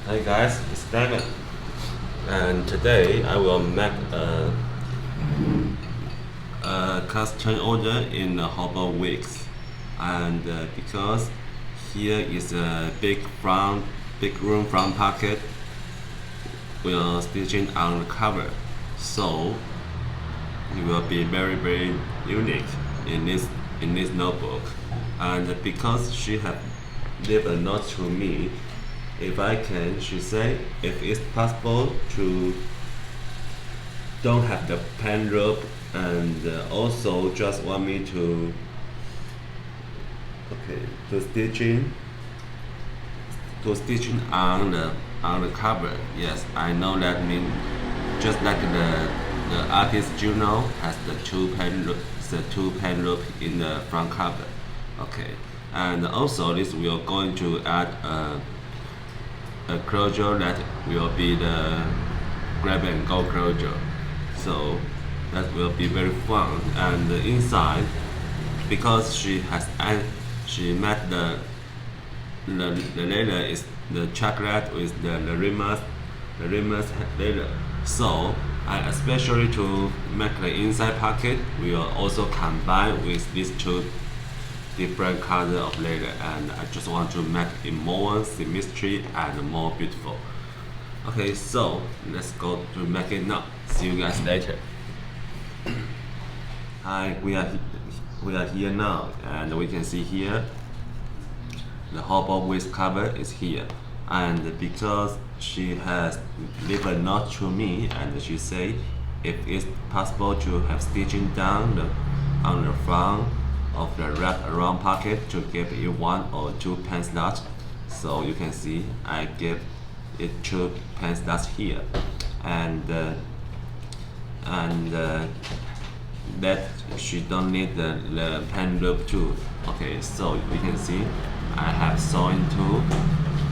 Hi guys, it's David, and today I will make a custom order in the Hobo Weeks, and because here is a big room front pocket, we are stitching on the cover, so it will be very unique in this notebook, and because she have leave a note to me. If I can, she say, if it's possible to don't have the pen rope and also just want me to stitching on the cover. Yes, I know that mean just like the artist Juno has the two pen rope in the front cover. Okay, and also this we are going to add a closure that will be the grab and go closure, so that will be very fun. And the inside, because she made the leather is the chocolate with the rimas leather, so I especially to make the inside pocket will also combine with these two different color of leather, and I just want to make it more symmetry and more beautiful. Okay, so let's go to make it now. See you guys later. Hi, we are here now, and we can see here the Hobo waist cover is here, and because she has leave a note to me, and she say if it's possible to have stitching down on the front of the wrap around pocket to give it one or two pen slots. So you can see I give it two pen slots here, and that she don't need the pen loop too. Okay, so you can see I have sewing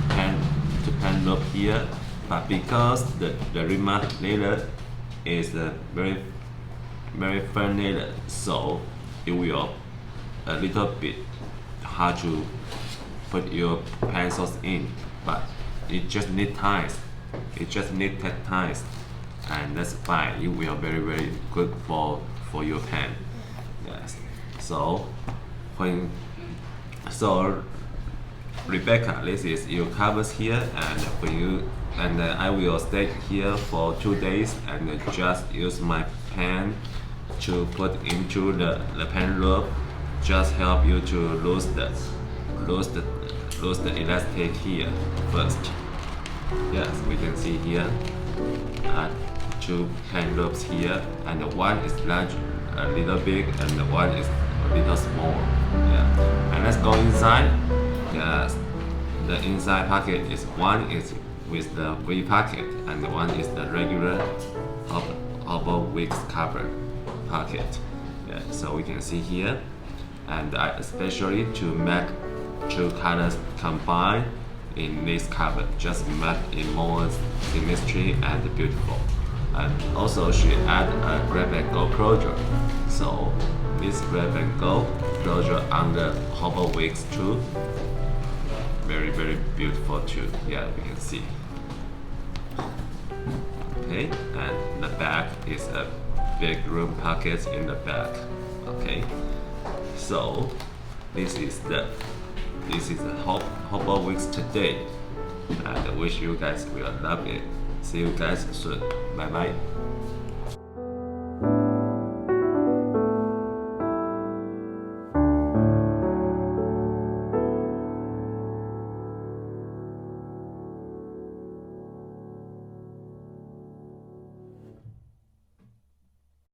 pen loop here, but because the remark leather is a very firm leather, so it will a little bit hard to put your pencils in, but it just need time. It just need take time, and that's fine. It will very good for your pen. Yes. So so Rebecca, this is your covers here, and when you and I will stay here for 2 days and just use my pen to put into the pen loop. Just help you to lose the elastic here first. Yes, we can see here two pen loops here, and one is large, a little big, and the one is a little small. Yeah, and let's go inside. Yes, the inside pocket is one is with the V pocket, and one is the regular Hobo Wicks cover pocket. Yeah, so we can see here, and I especially to make two colors combine in this cover, just make it more symmetry and beautiful. And also she add a grab and go closure, so this grab and go closure on the Hobo Wicks too, very beautiful too. Yeah, we can see. Okay, and the back is a big room pocket in the back. Okay, so this is the Hobo Weeks today, and I wish you guys will love it. See you guys soon. Bye bye.